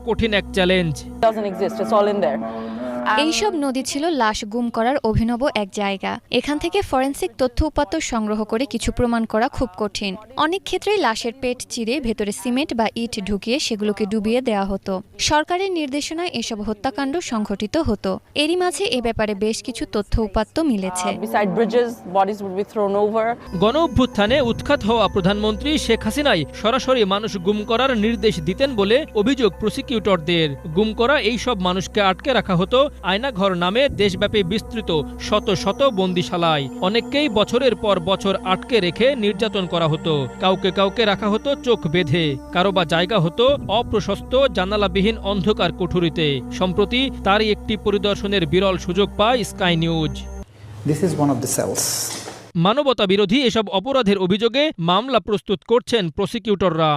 কঠিন এক চ্যালেঞ্জ। এইসব নদী ছিল লাশ গুম করার অভিনব এক জায়গা। এখান থেকে ফরেনসিক তথ্য উপাত্ত সংগ্রহ করে কিছু প্রমাণ করা খুব কঠিন। অনেক ক্ষেত্রেই লাশের পেট চিরে ভেতরে সিমেন্ট বা ইট ঢুকিয়ে সেগুলোকে ডুবিয়ে দেওয়া হতো। সরকারের নির্দেশনায় এসব হত্যাকাণ্ড সংঘটিত হতো। এরই মাঝে এ ব্যাপারে বেশ কিছু তথ্য উপাত্ত মিলেছে। গণ অভ্যুত্থানে উৎখাত হওয়া প্রধানমন্ত্রী শেখ হাসিনাই সরাসরি মানুষ গুম করার নির্দেশ দিতেন বলে অভিযোগ প্রসিকিউটরদের। গুম করা এই সব মানুষকে আটকে রাখা হতো আয়নাঘর নামে দেশব্যাপী বিস্তৃত শত শত বন্দিশালায়। অনেককেই বছরের পর বছর আটকে রেখে নির্যাতন করা হতো। কাউকে কাউকে রাখা হতো চোখ বেঁধে, কারো বা জায়গা হতো অপ্রশস্ত জানালাবিহীন অন্ধকার কুঠুরিতে। সম্প্রতি তারই একটি পরিদর্শনের বিরল সুযোগ পায় স্কাই নিউজ। মানবতা বিরোধী এসব অপরাধের অভিযোগে মামলা প্রস্তুত করছেন প্রসিকিউটররা।